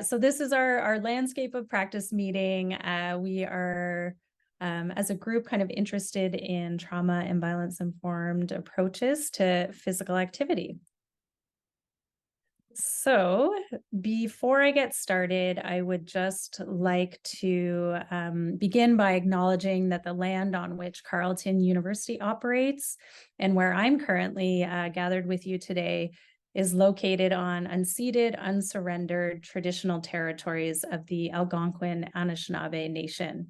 So this is our landscape of practice meeting. We are, as a group, kind of interested in trauma and violence-informed approaches to physical activity. So before I get started, I would just like to begin by acknowledging that the land on which Carleton University operates and where I'm currently gathered with you today is located on unceded, unsurrendered traditional territories of the Algonquin Anishinaabe Nation.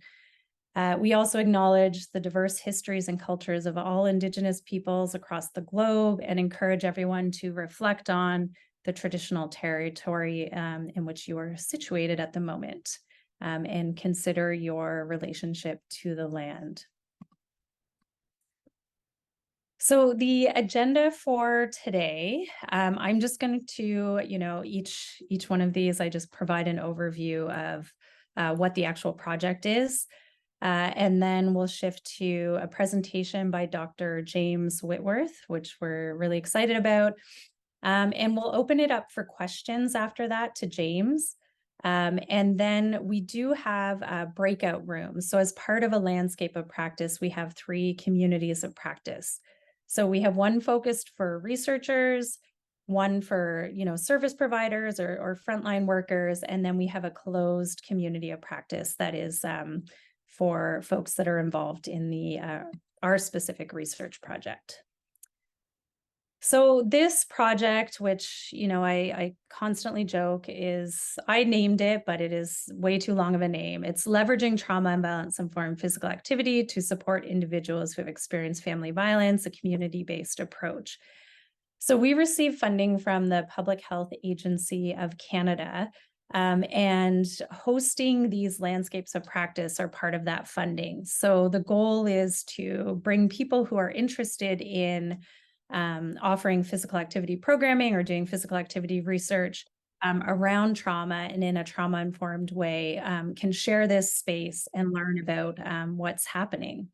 We also acknowledge the diverse histories and cultures of all Indigenous peoples across the globe and encourage everyone to reflect on the traditional territory in which you are situated at the moment, and consider your relationship to the land. So the agenda for today, I'm just going to, each one of these, I just provide an overview of what the actual project is. And then we'll shift to a presentation by Dr. James Whitworth, which we're really excited about. And we'll open it up for questions after that to James. And then we do have breakout rooms. So as part of a landscape of practice, we have 3 communities of practice. So we have one focused for researchers, one for service providers or frontline workers, and then we have a closed community of practice that is for folks that are involved in our specific research project. So this project, which, I constantly joke is, I named it, but it is way too long of a name. It's leveraging trauma and violence-informed physical activity to support individuals who have experienced family violence, a community-based approach. So we receive funding from the Public Health Agency of Canada, and hosting these landscapes of practice are part of that funding. So the goal is to bring people who are interested in offering physical activity programming or doing physical activity research around trauma and in a trauma-informed way, can share this space and learn about what's happening.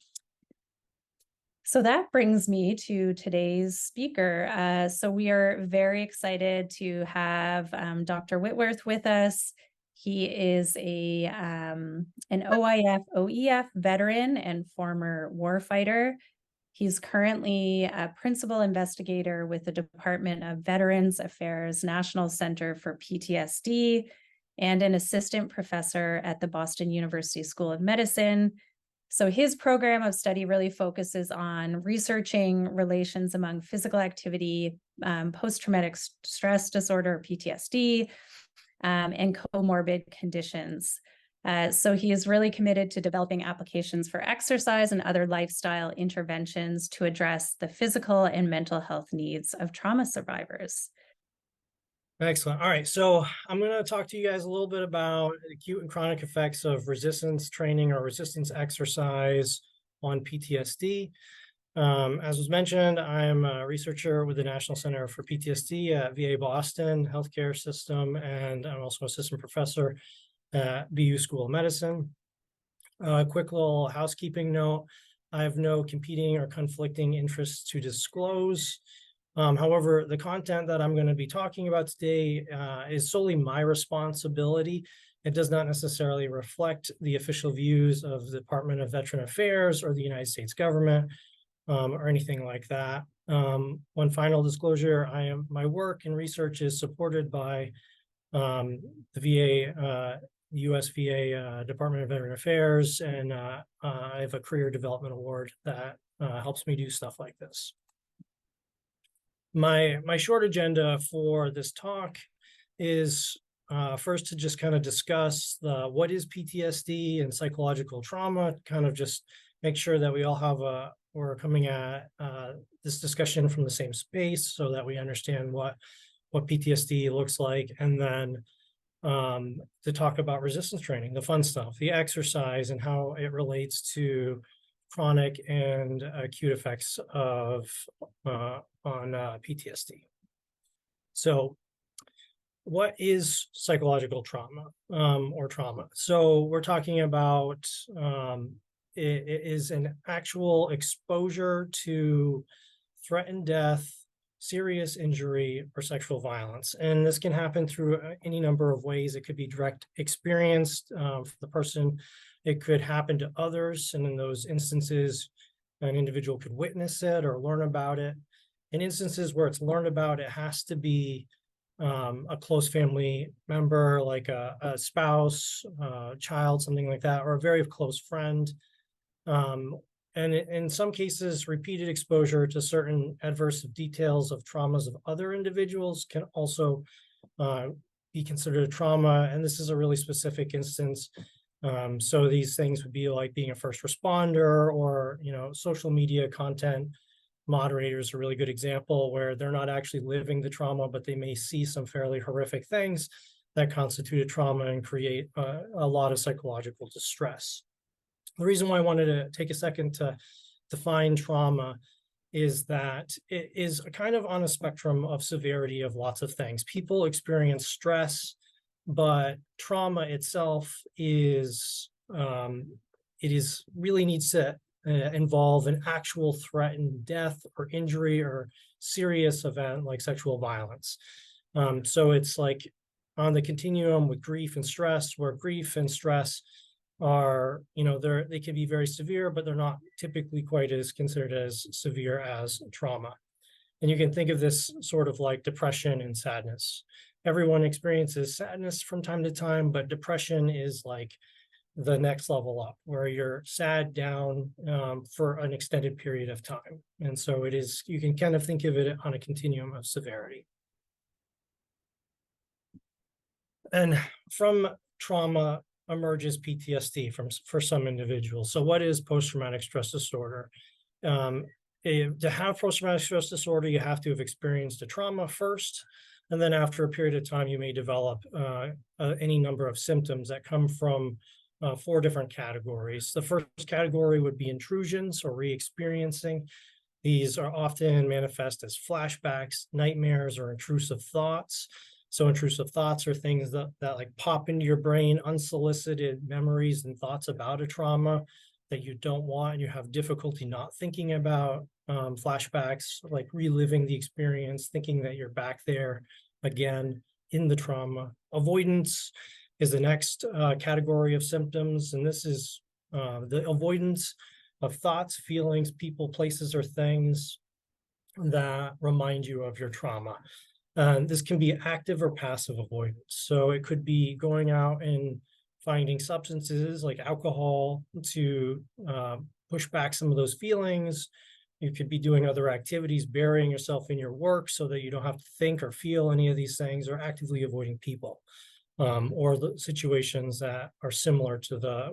So that brings me to today's speaker. So we are very excited to have Dr. Whitworth with us. He is an OIF, OEF veteran and former warfighter. He's currently a principal investigator with the Department of Veterans Affairs National Center for PTSD and an assistant professor at the Boston University School of Medicine. So his program of study really focuses on researching relations among physical activity, post-traumatic stress disorder, PTSD, and comorbid conditions. So he is really committed to developing applications for exercise and other lifestyle interventions to address the physical and mental health needs of trauma survivors. Excellent. All right. So I'm going to talk to you guys a little bit about acute and chronic effects of resistance training or resistance exercise on PTSD. As was mentioned, I'm a researcher with the National Center for PTSD at VA Boston Healthcare System, and I'm also an assistant professor at BU School of Medicine. Quick little housekeeping note. I have no competing or conflicting interests to disclose. However, the content that I'm going to be talking about today is solely my responsibility. It does not necessarily reflect the official views of the Department of Veteran Affairs or the United States government or anything like that. One final disclosure, my work and research is supported by the VA, US VA Department of Veteran Affairs, and I have a career development award that helps me do stuff like this. My short agenda for this talk is first to just kind of discuss what is PTSD and psychological trauma, kind of just make sure that we all have we're coming at this discussion from the same space so that we understand what PTSD looks like, and then to talk about resistance training, the fun stuff, the exercise, and how it relates to chronic and acute effects of on PTSD. So what is psychological trauma or trauma? So we're talking about it is an actual exposure to threatened death serious injury, or sexual violence. And this can happen through any number of ways. It could be direct experienced for the person. It could happen to others. And in those instances, an individual could witness it or learn about it. In instances where it's learned about, it has to be a close family member, like a spouse, child, something like that, or a very close friend. And in some cases, repeated exposure to certain adverse details of traumas of other individuals can also be considered a trauma. And this is a really specific instance. So these things would be like being a first responder, or, social media content moderators, a really good example, where they're not actually living the trauma, but they may see some fairly horrific things that constitute a trauma and create a lot of psychological distress. The reason why I wanted to take a second to define trauma is that it is kind of on a spectrum of severity of lots of things. People experience stress, but trauma itself is really needs to involve an actual threatened death or injury or serious event like sexual violence. So it's like on the continuum with grief and stress, where grief and stress are, they can be very severe, but they're not typically quite as considered as severe as trauma. And you can think of this sort of like depression and sadness. Everyone experiences sadness from time to time, but depression is like the next level up, where you're sad down for an extended period of time. And so you can kind of think of it on a continuum of severity. And from trauma emerges PTSD for some individuals. So what is post-traumatic stress disorder? To have post-traumatic stress disorder, you have to have experienced a trauma first. And then after a period of time, you may develop any number of symptoms that come from 4 different categories. The first category would be intrusions or re-experiencing. These are often manifest as flashbacks, nightmares, or intrusive thoughts. So intrusive thoughts are things that like pop into your brain, unsolicited memories and thoughts about a trauma that you don't want and you have difficulty not thinking about. Flashbacks, like reliving the experience, thinking that you're back there again in the trauma. Avoidance is the next category of symptoms, and this is the avoidance of thoughts, feelings, people, places, or things that remind you of your trauma. This can be active or passive avoidance. So it could be going out and finding substances like alcohol to push back some of those feelings. You could be doing other activities, burying yourself in your work so that you don't have to think or feel any of these things, or actively avoiding people or the situations that are similar to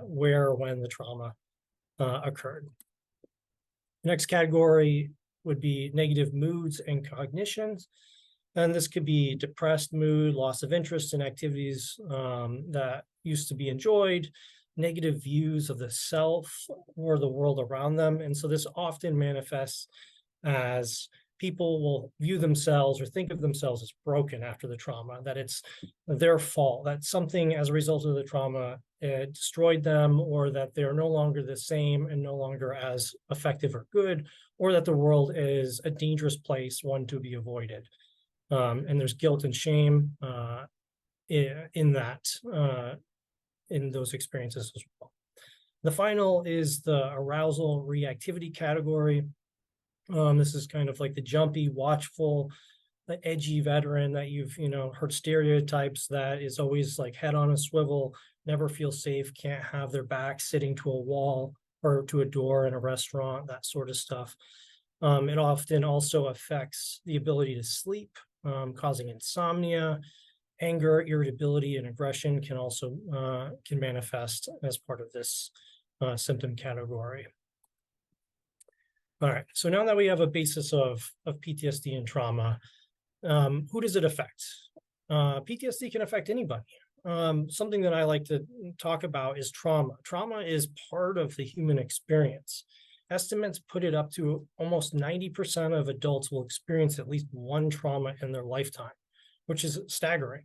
where or when the trauma occurred. The next category would be negative moods and cognitions. And this could be depressed mood, loss of interest in activities that used to be enjoyed, negative views of the self or the world around them. And so this often manifests as people will view themselves or think of themselves as broken after the trauma, that it's their fault, that something as a result of the trauma destroyed them, or that they're no longer the same and no longer as effective or good, or that the world is a dangerous place, one to be avoided. And there's guilt and shame in those experiences as well. The final is the arousal reactivity category. This is kind of like the jumpy, watchful, the edgy veteran that you've heard stereotypes, that is always like head on a swivel, never feels safe, can't have their back sitting to a wall or to a door in a restaurant, that sort of stuff. It often also affects the ability to sleep, causing insomnia. Anger, irritability, and aggression can also can manifest as part of this symptom category. All right, so now that we have a basis of PTSD and trauma, who does it affect? PTSD can affect anybody. Something that I like to talk about is trauma. Trauma is part of the human experience. Estimates put it up to almost 90% of adults will experience at least one trauma in their lifetime, which is staggering.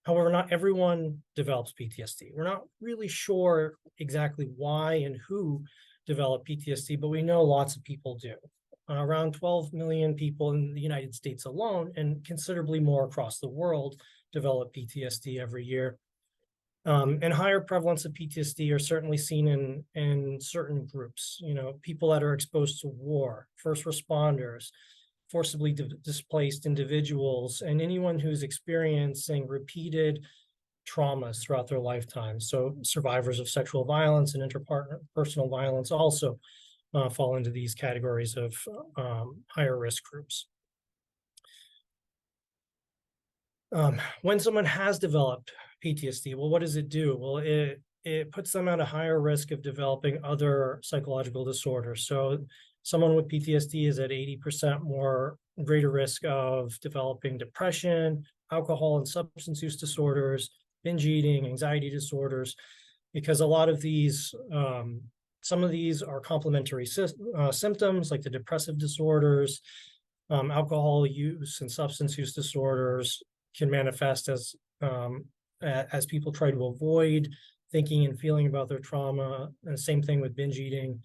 However, not everyone develops PTSD. We're not really sure exactly why and who develop PTSD, but we know lots of people do. around 12 million people in the United States alone, and considerably more across the world, develop PTSD every year. And higher prevalence of PTSD are certainly seen in certain groups, people that are exposed to war, first responders, forcibly displaced individuals, and anyone who's experiencing repeated traumas throughout their lifetime. So survivors of sexual violence and interpersonal violence also fall into these categories of higher risk groups. When someone has developed PTSD, well, what does it do? Well, it puts them at a higher risk of developing other psychological disorders. So someone with PTSD is at 80% more greater risk of developing depression, alcohol and substance use disorders, binge eating, anxiety disorders, because a lot of these, some of these are complementary symptoms like the depressive disorders, alcohol use and substance use disorders can manifest as people try to avoid thinking and feeling about their trauma. And the same thing with binge eating,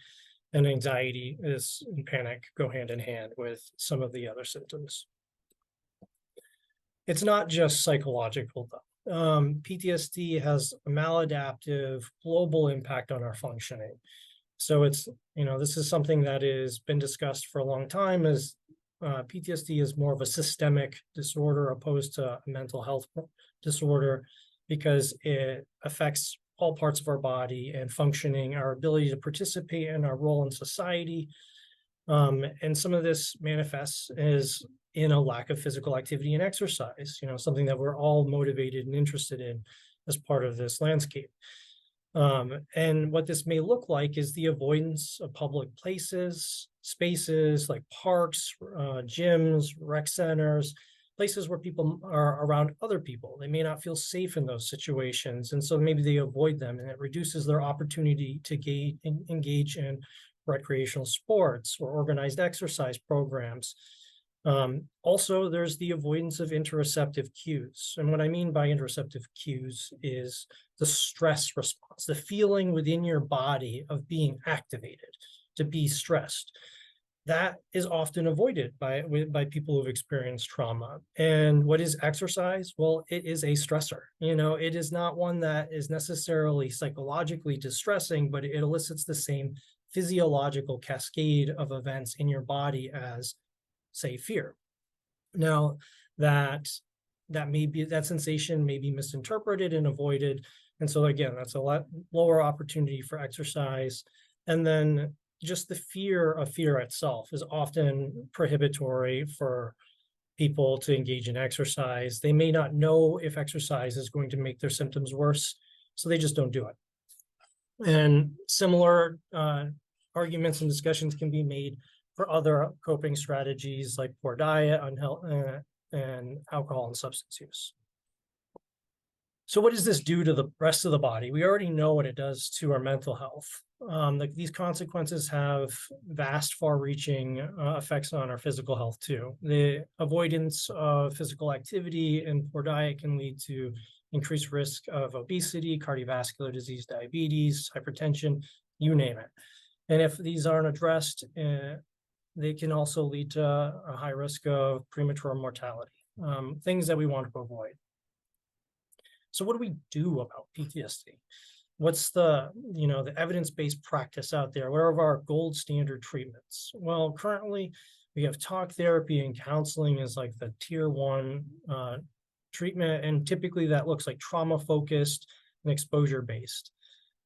and anxiety and panic go hand in hand with some of the other symptoms. It's not just psychological though. PTSD has a maladaptive global impact on our functioning. So it's, this is something that has been discussed for a long time, as PTSD is more of a systemic disorder opposed to a mental health disorder, because it affects all parts of our body and functioning, our ability to participate in our role in society. And some of this manifests as in a lack of physical activity and exercise, something that we're all motivated and interested in as part of this landscape. And what this may look like is the avoidance of public places, spaces like parks, gyms, rec centers, places where people are around other people. They may not feel safe in those situations, and so maybe they avoid them, and it reduces their opportunity to engage in recreational sports or organized exercise programs. Also, there's the avoidance of interoceptive cues. And what I mean by interoceptive cues is the stress response, the feeling within your body of being activated, to be stressed. That is often avoided by people who've experienced trauma. And what is exercise? Well, it is a stressor. It is not one that is necessarily psychologically distressing, but it elicits the same physiological cascade of events in your body as, say, fear. Now, that sensation may be misinterpreted and avoided. And so again, that's a lot lower opportunity for exercise. And then just the fear of fear itself is often prohibitory for people to engage in exercise. They may not know if exercise is going to make their symptoms worse, so they just don't do it. And similar arguments and discussions can be made for other coping strategies like poor diet, and alcohol and substance use. So what does this do to the rest of the body? We already know what it does to our mental health. These consequences have vast, far-reaching effects on our physical health too. The avoidance of physical activity and poor diet can lead to increased risk of obesity, cardiovascular disease, diabetes, hypertension, you name it. And if these aren't addressed, they can also lead to a high risk of premature mortality, things that we want to avoid. So what do we do about PTSD? What's the evidence-based practice out there? What are our gold standard treatments? Well, currently we have talk therapy and counseling as like the tier 1 treatment. And typically that looks like trauma-focused and exposure-based.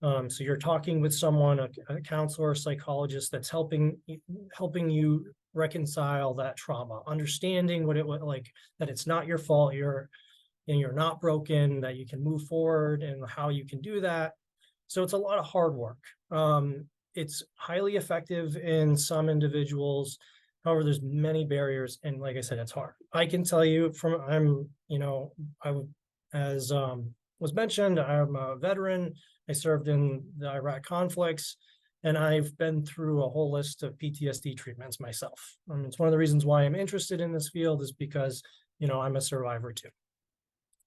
So you're talking with someone, a counselor, a psychologist that's helping you reconcile that trauma, understanding what it was like, that it's not your fault, you're not broken, that you can move forward and how you can do that. So it's a lot of hard work. It's highly effective in some individuals. However, there's many barriers. And like I said, it's hard. I can tell you as was mentioned, I'm a veteran. I served in the Iraq conflicts, and I've been through a whole list of PTSD treatments myself. It's one of the reasons why I'm interested in this field, is because, I'm a survivor too.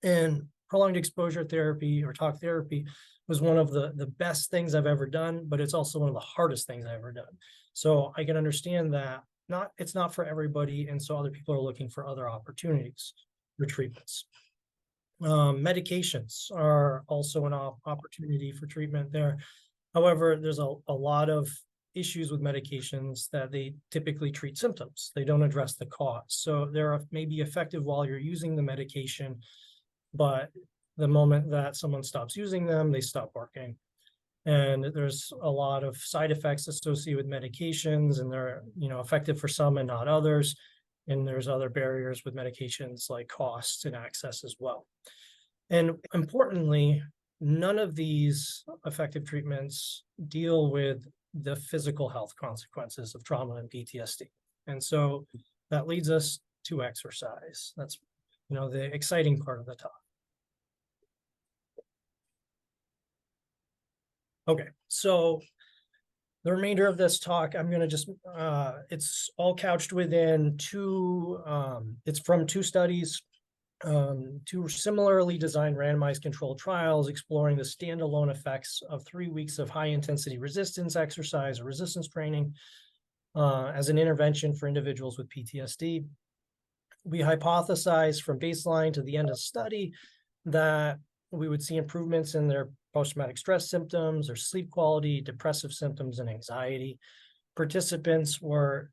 And prolonged exposure therapy or talk therapy was one of the best things I've ever done, but it's also one of the hardest things I've ever done. So I can understand that it's not for everybody, and so other people are looking for other opportunities for treatments. Medications are also an opportunity for treatment there. However, there's a lot of issues with medications that they typically treat symptoms. They don't address the cause. So they're maybe effective while you're using the medication, but the moment that someone stops using them, they stop working. And there's a lot of side effects associated with medications, and they're, effective for some and not others. And there's other barriers with medications like cost and access as well. And importantly, none of these effective treatments deal with the physical health consequences of trauma and PTSD. And so that leads us to exercise. That's, the exciting part of the talk. Okay, so the remainder of this talk, I'm going to just, it's all couched within it's from two studies, two similarly designed randomized controlled trials exploring the standalone effects of 3 weeks of high intensity resistance exercise or resistance training as an intervention for individuals with PTSD. We hypothesized from baseline to the end of the study that we would see improvements in their post-traumatic stress symptoms, their sleep quality, depressive symptoms, and anxiety. Participants were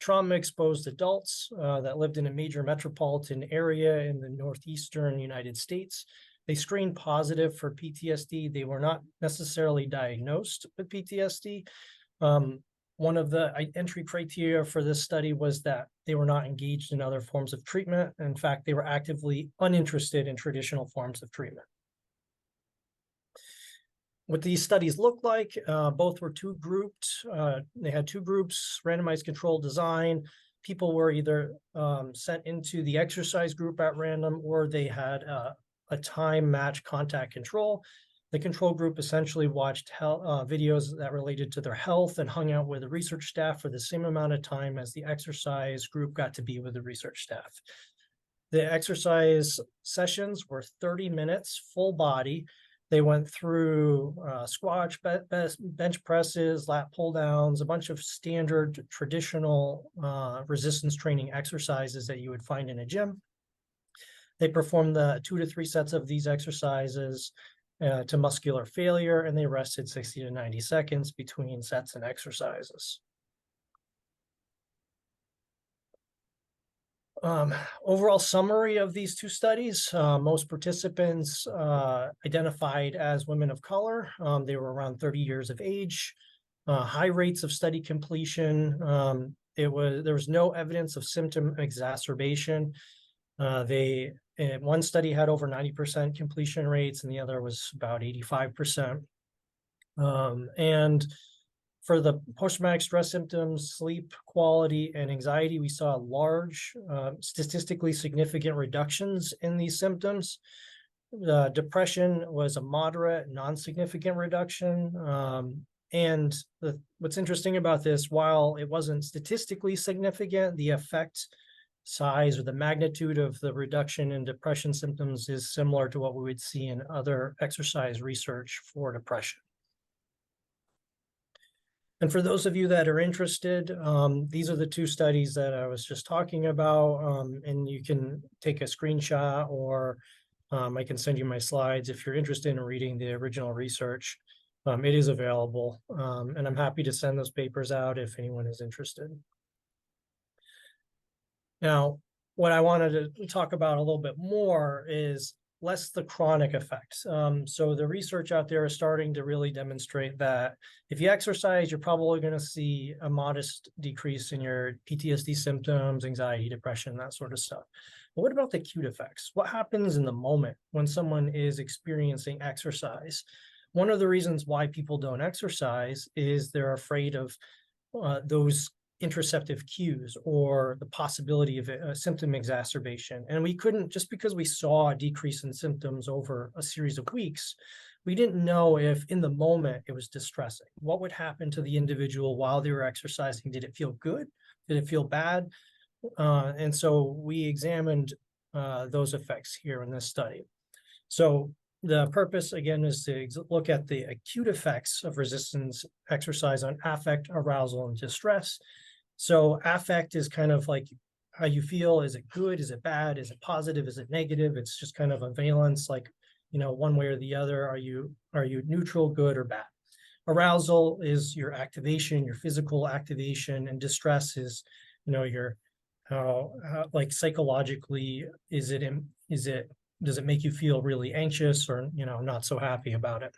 trauma-exposed adults that lived in a major metropolitan area in the northeastern United States. They screened positive for PTSD. They were not necessarily diagnosed with PTSD. One of the entry criteria for this study was that they were not engaged in other forms of treatment. In fact, they were actively uninterested in traditional forms of treatment. What these studies look like, both were two grouped. They had two groups, randomized controlled design. People were either sent into the exercise group at random, or they had a time match contact control. The control group essentially watched videos that related to their health and hung out with the research staff for the same amount of time as the exercise group got to be with the research staff. The exercise sessions were 30 minutes, full body. They went through squats, bench presses, lat pull downs, a bunch of standard traditional resistance training exercises that you would find in a gym. They performed the 2 to 3 sets of these exercises to muscular failure, and they rested 60 to 90 seconds between sets and exercises. Overall summary of these two studies, most participants identified as women of color. They were around 30 years of age, high rates of study completion. There was no evidence of symptom exacerbation. One study had over 90% completion rates, and the other was about 85%. And for the post-traumatic stress symptoms, sleep quality, and anxiety, we saw large, statistically significant reductions in these symptoms. Depression was a moderate, non-significant reduction. And what's interesting about this, while it wasn't statistically significant, the effect size or the magnitude of the reduction in depression symptoms is similar to what we would see in other exercise research for depression. And for those of you that are interested, these are the two studies that I was just talking about, and you can take a screenshot, or I can send you my slides if you're interested in reading the original research. It is available, and I'm happy to send those papers out if anyone is interested. Now, what I wanted to talk about a little bit more is less the chronic effects. So the research out there is starting to really demonstrate that if you exercise, you're probably going to see a modest decrease in your PTSD symptoms, anxiety, depression, that sort of stuff. But what about the acute effects? What happens in the moment when someone is experiencing exercise? One of the reasons why people don't exercise is they're afraid of those interceptive cues or the possibility of a symptom exacerbation. And we couldn't, just because we saw a decrease in symptoms over a series of weeks, we didn't know if in the moment it was distressing. What would happen to the individual while they were exercising? Did it feel good? Did it feel bad? And so we examined those effects here in this study. So the purpose, again, is to look at the acute effects of resistance exercise on affect, arousal, and distress. So affect is kind of like how you feel. Is it good? Is it bad? Is it positive? Is it negative? It's just kind of a valence, like, one way or the other. Are you neutral, good, or bad? Arousal is your activation, your physical activation, and distress is, your how like psychologically, does it make you feel really anxious or not so happy about it?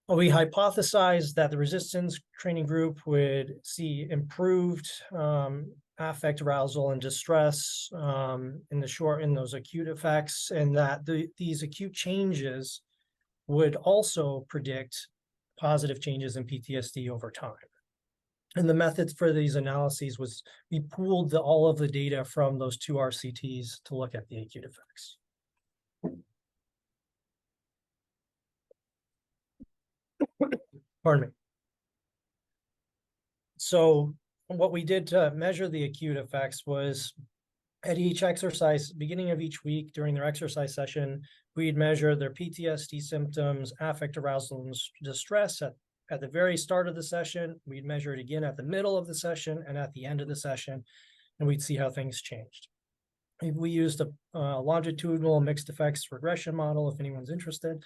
We hypothesized that the resistance training group would see improved affect, arousal, and distress in those acute effects, and that these acute changes would also predict positive changes in PTSD over time. And the methods for these analyses was we pooled all of the data from those two RCTs to look at the acute effects. Pardon me. So what we did to measure the acute effects was at each exercise, beginning of each week during their exercise session, we'd measure their PTSD symptoms, affect, arousal, and distress at the very start of the session. We'd measure it again at the middle of the session and at the end of the session, and we'd see how things changed. We used a longitudinal mixed effects regression model, if anyone's interested.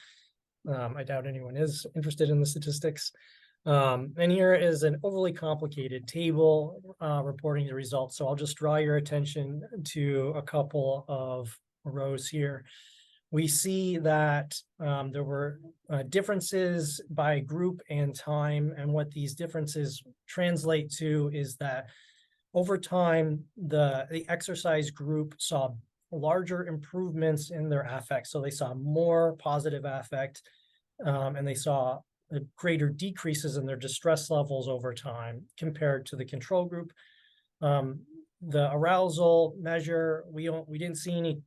I doubt anyone is interested in the statistics. And here is an overly complicated table reporting the results. So I'll just draw your attention to a couple of rows here. We see that there were differences by group and time. And what these differences translate to is that over time, the exercise group saw larger improvements in their affect. So they saw more positive affect, and they saw greater decreases in their distress levels over time compared to the control group. The arousal measure, we didn't see any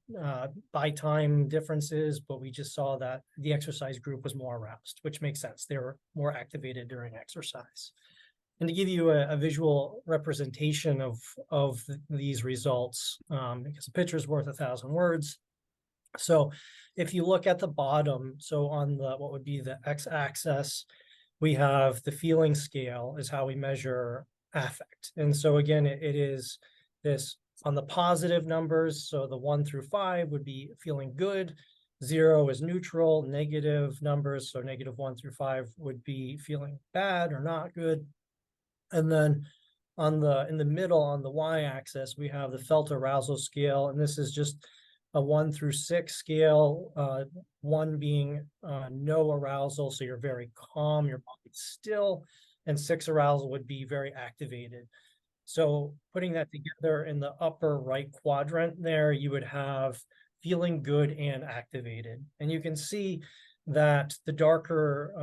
by time differences, but we just saw that the exercise group was more aroused, which makes sense. They were more activated during exercise. And to give you a visual representation of these results, because a picture is worth 1,000 words. So if you look at the bottom, so on what would be the x-axis, we have the feeling scale is how we measure affect. And so again, it is this on the positive numbers. So the 1 through 5 would be feeling good. 0 is neutral. Negative numbers, so -1 through 5 would be feeling bad or not good. And then in the middle, on the y-axis, we have the felt arousal scale, and this is just a 1 through 6 scale, 1 being no arousal, so you're very calm, your body's still, and 6 arousal would be very activated. So putting that together in the upper right quadrant there, you would have feeling good and activated. And you can see that the darker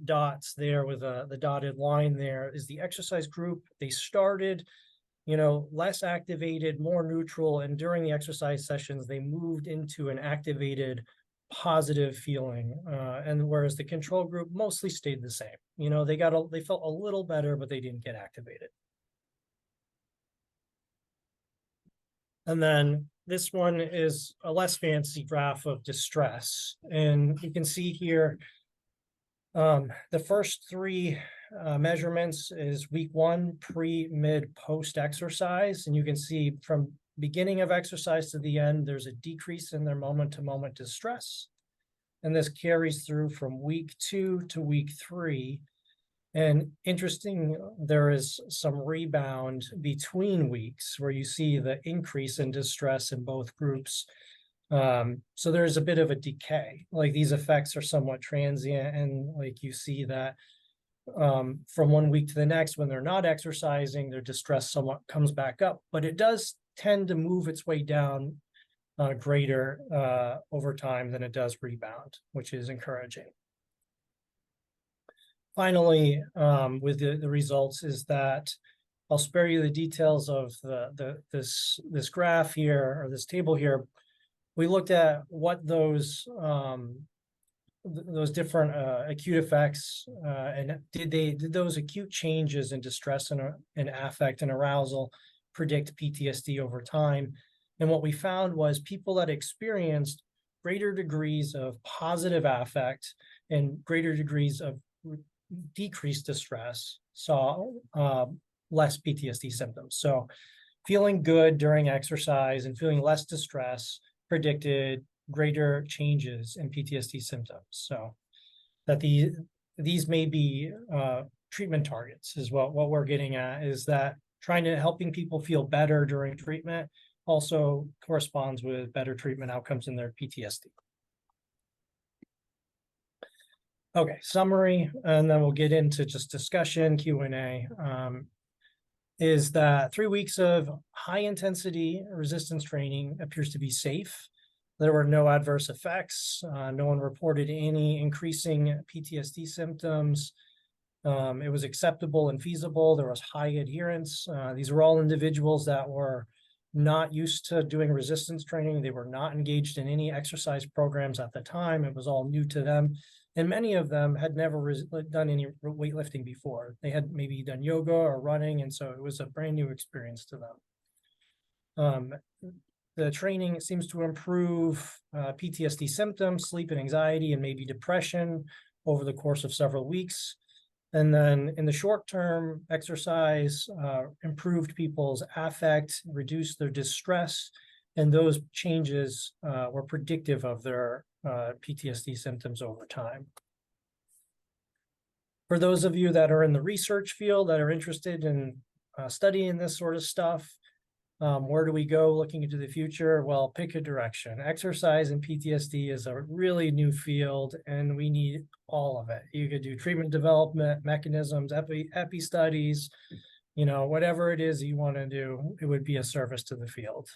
dots there with the dotted line there is the exercise group. They started less activated, more neutral, and during the exercise sessions, they moved into an activated, positive feeling. And whereas the control group mostly stayed the same. They felt a little better, but they didn't get activated. And then this one is a less fancy graph of distress. And you can see here, the first 3 measurements is week 1, pre, mid, post exercise. And you can see from beginning of exercise to the end, there's a decrease in their moment-to-moment distress. And this carries through from week 2 to week 3. And interesting, there is some rebound between weeks where you see the increase in distress in both groups. So there's a bit of a decay. Like these effects are somewhat transient, and like you see that from one week to the next, when they're not exercising, their distress somewhat comes back up, but it does tend to move its way down greater over time than it does rebound, which is encouraging. Finally, with the results is that I'll spare you the details of this graph here, or this table here. We looked at what those different acute effects and did those acute changes in distress and affect and arousal predict PTSD over time. And what we found was people that experienced greater degrees of positive affect and greater degrees of decreased distress saw less PTSD symptoms. So feeling good during exercise and feeling less distress predicted greater changes in PTSD symptoms. So that these may be treatment targets is what we're getting at, is that trying to helping people feel better during treatment also corresponds with better treatment outcomes in their PTSD. Okay, summary, and then we'll get into just discussion, Q&A. Is that 3 weeks of high intensity resistance training appears to be safe. There were no adverse effects. No one reported any increasing PTSD symptoms. It was acceptable and feasible. There was high adherence. These were all individuals that were not used to doing resistance training. They were not engaged in any exercise programs at the time. It was all new to them. And many of them had never done any weightlifting before. They had maybe done yoga or running, and so it was a brand new experience to them. The training seems to improve PTSD symptoms, sleep and anxiety, and maybe depression over the course of several weeks. And then in the short term, exercise improved people's affect, reduced their distress, and those changes were predictive of their PTSD symptoms over time. For those of you that are in the research field that are interested in studying this sort of stuff, where do we go looking into the future? Well, pick a direction. Exercise and PTSD is a really new field, and we need all of it. You could do treatment development, mechanisms, epi studies, whatever it is you want to do, it would be a service to the field.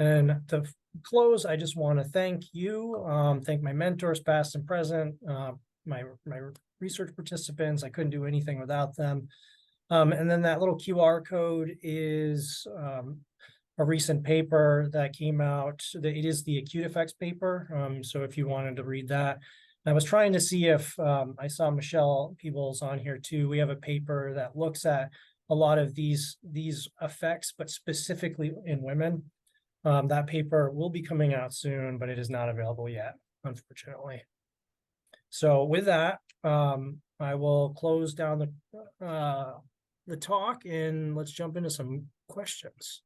And to close, I just want to thank you, thank my mentors, past and present, my research participants. I couldn't do anything without them. And then that little QR code is a recent paper that came out. It is the acute effects paper. So if you wanted to read that, I was trying to see if I saw Michelle Peebles on here too. We have a paper that looks at a lot of these effects, but specifically in women. That paper will be coming out soon, but it is not available yet, unfortunately. So with that, I will close down the talk, and let's jump into some questions.